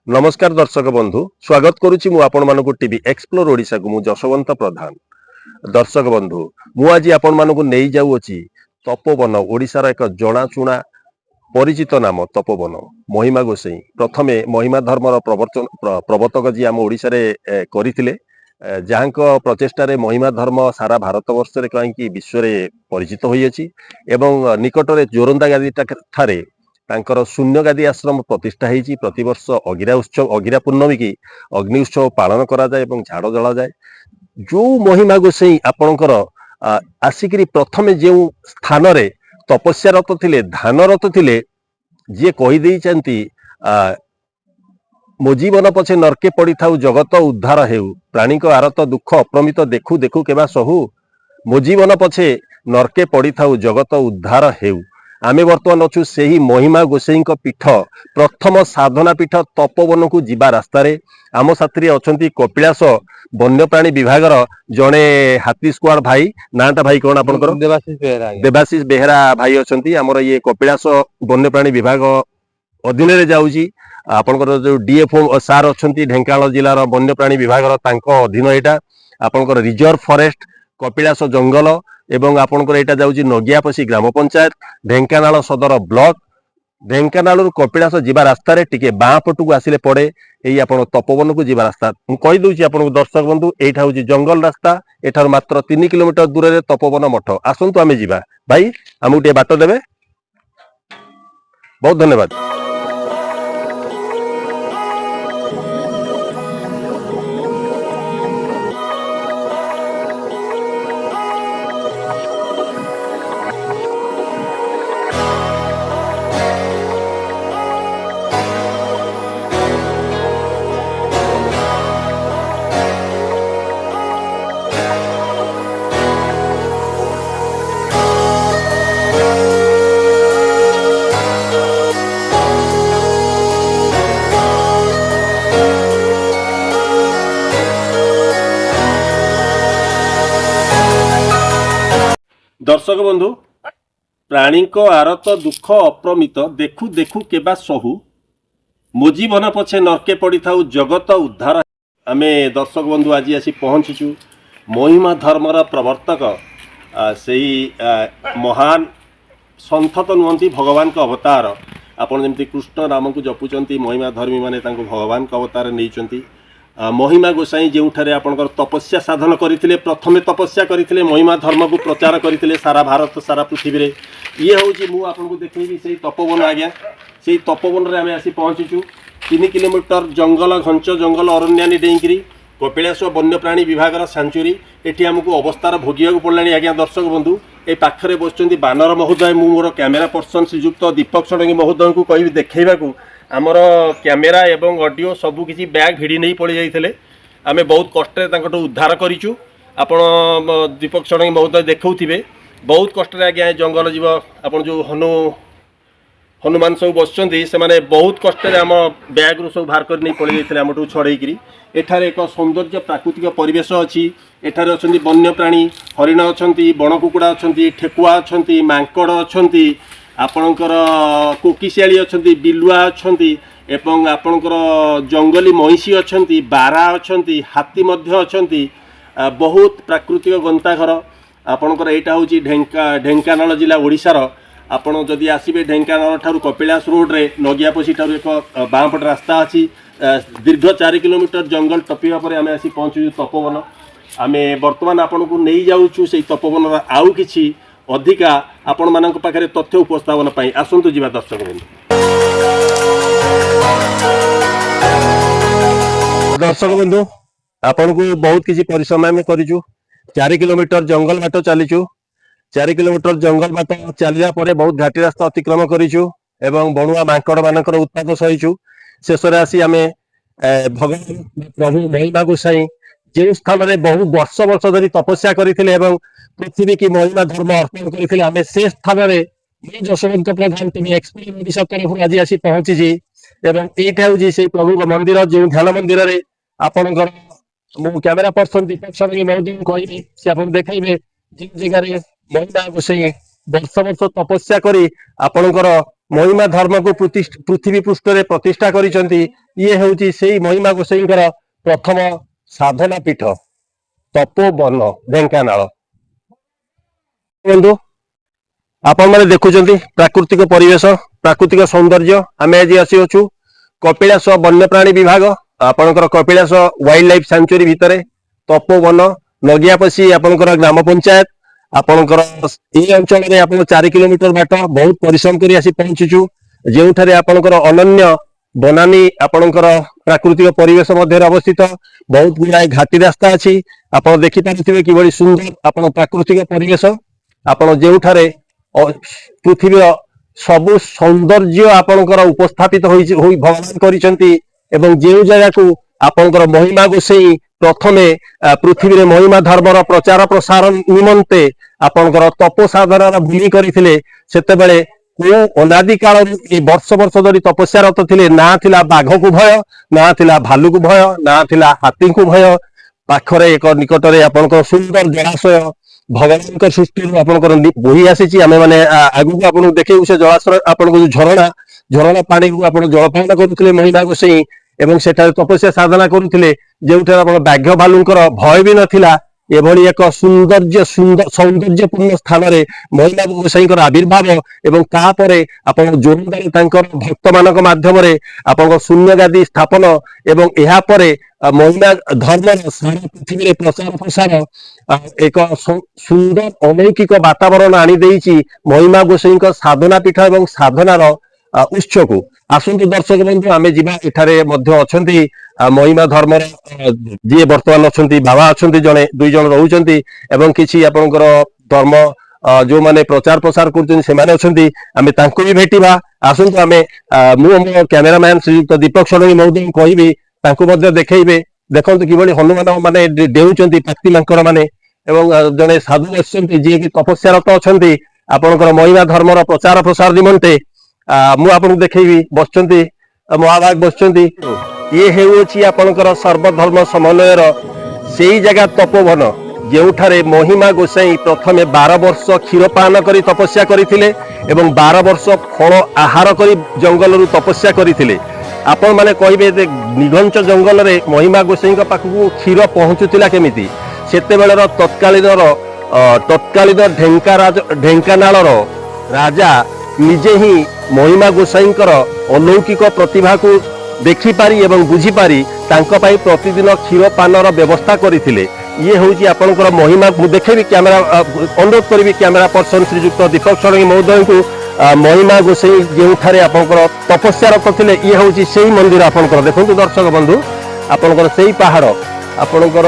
नमस्कार दर्शक बंधु स्वागत करुच्ची मु आपण मानकु टीवी एक्सप्लोर ओडिशा को मु जशवंत प्रधान। दर्शक बंधु मु आज आपण मानकु नै जाउछि तपोवन ओडिशार एक जनाशुना परिचित नाम तपोवन महिमा गोसाई प्रथमे महिमा धर्मर प्रवर्तक जी आम ओडिशा रे करिथिले जहाँक प्रचेष्टारे महिमा धर्म सारा भारत वर्ष रे कहीं विश्व रे परिचित होइछि एवं निकटरे जोरंदा गादी ठारे तांकर शून्य गादी आश्रम प्रतिष्ठा होती प्रतिवर्ष अगिरा पूर्णमी की अग्नि उत्सव पालन करा जाए एवं झाड़ जला जाए। जो महिमा गोसाई आपणकर आसिक प्रथमे जो स्थान रे तपस्यारत थिले ध्यानरत थिले जी कहीदे मो जीवन पछे नरके पड़ी थाउ जगत उद्धार हेउ प्राणी को आरत दुख अप्रमित देखु देखु केबा सहु मो जीवन पछे नरके पड़ी थाउ जगत उद्धार हेउ। आमे वर्तमान अच्छु से ही महिमा गोसाई पीठ प्रथम साधना पीठ तपोवन को जीवा रास्तार आम साथी अच्छा कपिलास वन्यप्राणी विभाग जड़े हाथी स्क्वाड भाई नाटा भाई कौन आप देवाशीष बेहेरा भाई अच्छा आमर ये कपिलास वन्यप्राणी विभाग अधीन जाऊँगी आपंकर जो डीएफओ सार अच्छा ढेंकानाल जिलार वन्यप्राणी विभाग अधीन यहाँ आपंकर रिजर्व फॉरेस्ट कपिलास जंगल एवं आपंकर यहाँ जाऊँगी नगियापसी ग्राम पंचायत ढेंकानाल सदर ब्लॉक ढेंकानाल कपिलास जीवा रास्तार टिके बाँ पटू आसिले पड़े यही आप तपोवन को जीवा रास्ता मुझे आपको दर्शक बंधु यहाँ हूँ जंगल रास्ता एठार मात्र 3 किलोमीटर दूर में तपोवन मठ आसतु आम जा भाई आमको टे बाट देवे बहुत धन्यवाद। दर्शक बंधु प्राणी को आरत दुख अप्रमित देखु देखु केबा सहु मो जीवन पछे नरके पड़ी थाउ जगत उद्धार। आमे दर्शक बंधु आज आसी पहुँचीचु महिमा धर्मर प्रवर्तक से महान सन्थ तो नुहति भगवान को अवतार आपन जमती कृष्ण नाम को जपुचंती महिमा धर्मी माने तांको भगवान को अवतार नहीं महिमा गोसाई जो आपंकर तपस्या साधन करते प्रथमे तपस्या करते महिमा धर्म को प्रचार करते सारा भारत सारा पृथ्वी रे ये हूँ आपको देखी से तपोवन आज्ञा से तपोवन में आम आसी पहुँचीचु 3 किलोमीटर जंगल घंच जंगल अरण्यानी डेईकरी कपिलास वन्यप्राणी विभाग सांचुरी एटी आमको अवस्थार भोगिया पड़ा आज्ञा। दर्शक बंधु ये पाखे बस बानर महोदय मु मोर कैमेरा पर्सन श्रीजुक्त दीपक षडंगी महोदय को कह देखा आमर कैमेरा एवं ऑडियो सबू किसी बैग भिड़ी नहीं पड़ जाते आम बहुत कष्ट उद्धार करूँ आप दीपक षडंगी महोदय देखुवे बहुत कष्ट आज्ञा जंगल जीव आप जो हनुमान सब बसुँच से मैंने बहुत कष्ट आम बैग रू सब बाहर कर नहीं पड़ जाते आम छड़ेकरी एठार एक सौंदर्य प्राकृतिक परिवेश अच्छी एठार अच्छा वन्यप्राणी हरिण अच्छा बण कुकुड़ा अच्छा ठेकुआ अच्छा मांकड़ अच्छा आपणकर कोकिशियाली अच्छा बिलुआ अच्छा एवं आपणकर जंगली महिषी अच्छा बारा अच्छा हाथी अच्छा बहुत प्राकृतिक गंताघर आपणकर यहाँ हूँ ढेंकानाल जिला ओडिशार आपड़ जदि आसबे ढेंकानाल ठारू कपिलास रोड रे नगियापसी ठारू एक बाँपट रास्ता अच्छी दीर्घ 4 किलोमीटर जंगल टपिया पर आम आसी पहुँचु तपोवन आम बर्तमान आपण को नहीं जाऊँ से तपोवन आउ किछि अधिका आपण मानक पाखरे तथ्य उपस्थापन पाई आसंतु जीवा। दर्शक बंधु आपण को बहुत किसी परिश्रम आम करूँ 4 किलोमीटर जंगल बाट चलीचु 4 किलोमीटर जंगल बाट चलिया पर बहुत घाटी रास्ता अतिक्रम करूँ एवं बणुआ मांकड़ मानकर उत्पाद सहीचु शेष आसी आम भगवान प्रभु महिमा गोसाई जो स्थान में बहु वर्ष वर्ष धरी तपस्या करते पृथ्वी की महिमा धर्म अर्पण करते आम से स्थान में जशवंत प्रधान टीवी एक्सप्लोर ओडिशा तरफ आज आसी पहुंची यहाँ हूँ से प्रभु मंदिर जो ध्यान मंदिर में आपंकर मु कैमेरा पर्सन दीपक षडंगी महोदय कहबी से आप देखेबे जिन जगह महिमा गोसाई वर्ष वर्ष तपस्या करी आपणकर महिमा धर्म को पृथ्वी पृष्ठ रे प्रतिष्ठा करिसंती ये हूँ से महिमा गोसाई प्रथम साधना पीठ तपोवन ढेंकानाल। बंधु आपण मैंने देखुं प्राकृतिक परिवेश प्राकृतिक सौंदर्य आम आज आसी कपिलास वन्यप्राणी विभाग आपणकर कपिलास वाइल्ड लाइफ सेंचुरी भितर तपोवन नगियापसी आपणकर ग्राम पंचायत आपणकर ये अंचल में आप 4 किलोमीटर बाट बहुत परिश्रम कर आसी पहुंचीचु जो आपणकर अनन्य बनानी आपणकर प्राकृतिक परिवेश मध्य अवस्थित बहुत गुड़ाए घाटी रास्ता अच्छी आप देखिपारे कि सुंदर आप प्राकृतिक परिवेश आपड़ जो पृथ्वीर सबु सौंदर्य आपणकर उपस्थापित भगवान करिसेंती एवं जो जगह को आपणकर महिमा गोसाई प्रथमे पृथ्वी रे महिमा धर्मर प्रचार प्रसार निमंते आपणकर तप साधनार भूमि करथिले सेतेबेले को अनादि काल वर्ष वर्ष धरी तपस्यारत थिले ना थिला बाघ को भय ना थिला भालू को भय ना थिला हाथी को भय पाखरे एक निकटरे आपणकर सुंदर जलाशय भगवान सृष्टि आपणकर बोही आसी आम मैंने आगु को आपन देखे से जलाशय आपन झरणा झरणा पानी को आप जलपान करुले महिमा गोसाई एवं सेठारे तपस्या साधना करुले जो बाघ भालुंकर भय भी नथिला एभली एक सौंदर्यपूर्ण स्थान रे महिमा गोसाई आविर्भाव एवं तापरे आपण जोरदार भक्त मानक माध्यम रे आपण शून्य गादी स्थापन एवं एहा परे महिमा धर्म सारा पृथ्वी रे प्रचार प्रसार एक सुंदर अलौकिक वातावरण आनी देइछि महिमा गोसाई साधना पीठ एवं साधनार उत्स को आसंतु दर्शक बंधु आमे जिबा एठारे मध्य अछंती महिमा धर्म जी वर्तमान अछंती बाबा अछंती जने दुई जन रहउचंती एवं किछि आपनकर धर्म जो माने प्रचार प्रसार करछन से माने अछंती आमे तांको भी भेटिबा आसंतु आमे मु हमर कैमरामैन श्रीयुक्त दीपक षडंगी महोदय कहिबे तांको मध्य देखैबे देखंतु किबळी हनुमान माने देउचंती पाक्ति मांकर माने एवं जने साधु अछंती जे कि तपस्यारत अछंती आपनकर महिमा धर्मर प्रचार प्रसार निमंते मु आपन देखैबी बसचंती महाभाग बसचंती ये हेउछि आपनकर सर्वधर्म समन्वयर सेई जगह तपोवन जेउठारे महिमा गोसाई प्रथमे 12 वर्ष क्षीरपान करी तपस्या करिथिले एवं 12 वर्ष फल आहार करी जंगल रु तपस्या करिथिले। आपण माने कहिबे जे निघंच जंगल रे महिमा गोसाई पाखु क्षीर पहुंचुतिला केमिति सेते बेलर तत्कालीन ढेंकानाल राजा निजे ही महिमा गोसाई अलौकिक प्रतिभा को देखिपारी एवं बुझीपारी प्रतिदिन क्षीर पानर व्यवस्था करथिले। ये हूँ आपंकर महिमा देखेबी कैमेरा अनुरोध करी कैमेरा पर्सन श्रीजुक्त दीपक षडंगी महोदय को महिमा गोसाई जो आपंकर तपस्यारत थे ये हूँ से मंदिर आपंकर देखो दर्शक बंधु आपंकर से पहाड़ आपंकर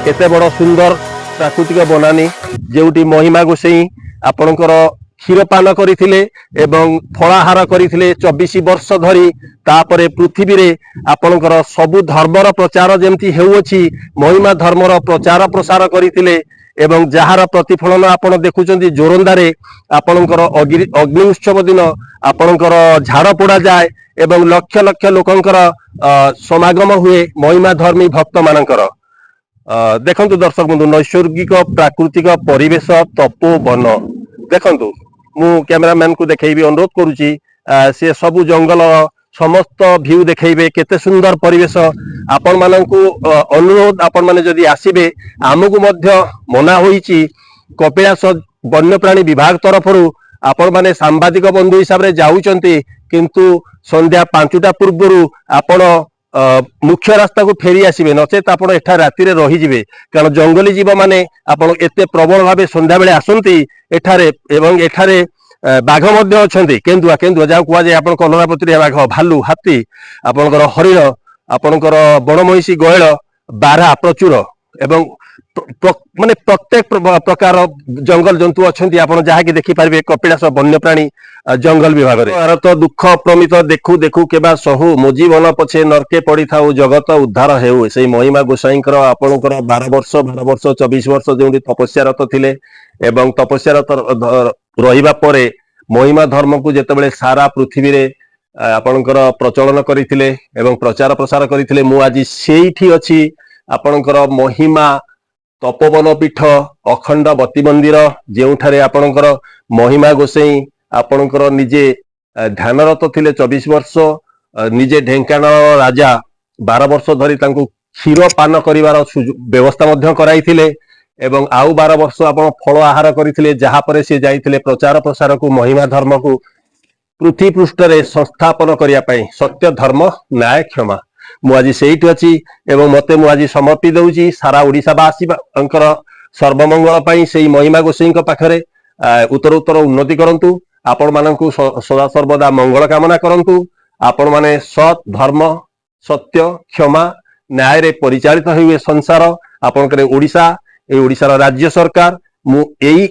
एते बड़ सुंदर प्राकृतिक बनानी जोटी महिमा गोसाई आपंकर क्षीरपान करथिले एवं फलाहार करथिले 24 वर्ष धरी तापरे पृथ्वी रे आपणकर सबु धर्मर प्रचार जेमती हेउछि महिमा धर्मर प्रचार प्रसार करथिले एवं जहार प्रतिफलन आपण देखुचंती जोरंदारे आपणकर अग्नि उत्सव दिन आपणकर झाड़ पोड़ा जाए एवं लक्ष लक्ष लोकंकर समागम हुए महिमा धर्मी भक्त मानकर देखंतु दर्शक बंधु नैसर्गिक प्राकृतिक परिवेश तपोवन देखंतु मु कैमरामैन को देखैबी अनुरोध करुची से सबु जंगल समस्त व्यू देखैबे केते सुंदर परिवेश आपण माननकु अनुरोध आपण माने जदि आसीबे आमकु मध्य मना होईची कपिलास वन्यप्राणी विभाग तरफरु आपण माने सांबादिक बंधु हिसाब रे जाउचंती किंतु संध्या 5टा पूर्वरु आपण मुख्य रास्ता को फेरी आसबे नचेत आप राति रही जिवे कारण जंगली जीव माने आपण एते प्रबल भाव संध्या बेले आसंती एठारे एवं एठारे बाघ मध्य अछंती केंदुआ केंदुआ जा कुआ जाय आपण कलरापत्री बाघ भालू हाथी आपणकर हरिण आपणकर बणमहिषी गयळ बारा प्रचुर एवं माने प्रत्येक प्रकार जंगल जंतु अछंती आपण जहा कि देखि पारबे कपिलास वन्यप्राणी जंगल विभाग रे भारत दुख प्रमित देखु देखु केबा सहु मो जीवन पछे नरके पड़ी थाउ जगत उद्धार हेउ से महिमा गोसाईंकर आपणकर 12 वर्ष 24 वर्ष जोंडी तपस्यारत थिले एवं तपस्यारत रहिबा परे महिमा धर्म को जेतेबेले सारा पृथ्वी रे आपणकर प्रचलन करिथिले एवं प्रचार प्रसार करिथिले मु आज सेठी अछि आपणकर महिमा तपोवन पीठ अखंड बती मंदिर जेउठारे आपणकर महिमा गोसाई आपणकर निजे ध्यानरत थिले 24 वर्ष ନିଜେ ଢେଙ୍କାନାଳ ରାଜା 12 ବର୍ଷ ଧରି ତାଙ୍କୁ କ୍ଷୀର ପାନ କରିବାର ବ୍ୟବସ୍ଥା ମଧ୍ୟ କରାଇଥିଲେ ଏବଂ ଆଉ 12 ବର୍ଷ ଆପଣ ଫଳ ଆହାର କରିଥିଲେ, ଯାହା ପରେ ସେ ଯାଇଥିଲେ ପ୍ରଚାର ପ୍ରସାରକୁ, ମହିମା ଧର୍ମକୁ ପୃଥ୍ୱୀ ପୃଷ୍ଠରେ ସଂସ୍ଥାପନ କରିବା ପାଇଁ। ସତ୍ୟ, ଧର୍ମ, ନ୍ୟାୟ, କ୍ଷମା। ମୁଁ ଆଜି ସେଇଠି ଅଛି ଏବଂ ମତେ ମୁଁ ଆଜି ସମର୍ପି ଦଉଛି ସାରା ଓଡ଼ିଶାବାସୀଙ୍କର ସର୍ବମଙ୍ଗଳ ପାଇଁ। ସେଇ ମହିମା ଗୋସାଇଁଙ୍କ ପାଖରେ ଉତ୍ତର ଉନ୍ନତି କରନ୍ତୁ, ଆପଣ ମାନଙ୍କୁ ସଦା ସର୍ବଦା ମଙ୍ଗଳ କାମନା କରନ୍ତୁ। ଆପଣ ମାନେ ସତ୍, ଧର୍ମ, ସତ୍ୟ, କ୍ଷମା, ନ୍ୟାୟରେ ପରିଚାଳିତ ହେବେ ସଂସାର, ଆପଣଙ୍କର ଓଡ଼ିଶା, এই ଓଡ଼ିଶାର ରାଜ୍ୟ ସରକାର। ମୁଁ ଏଇ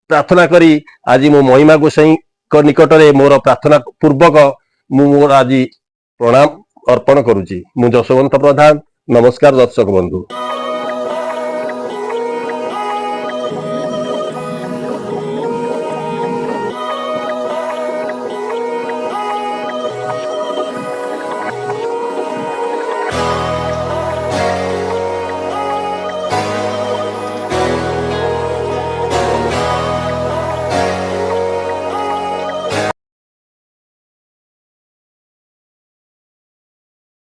ପ୍ରାର୍ଥନା କରି ଆଜି ମୁଁ ମହିମା ଗୋସାଇଁଙ୍କ ନିକଟରେ ମୋର ପ୍ରାର୍ଥନା ପୂର୍ବକ ମୁଁ ମୋର ଆଜି ପ୍ରଣାମ ଅର୍ପଣ କରୁଛି। ମୁଁ ଯଶୋବନ୍ତ ପ୍ରଧାନ। ନମସ୍କାର ଦର୍ଶକ ବନ୍ଧୁ।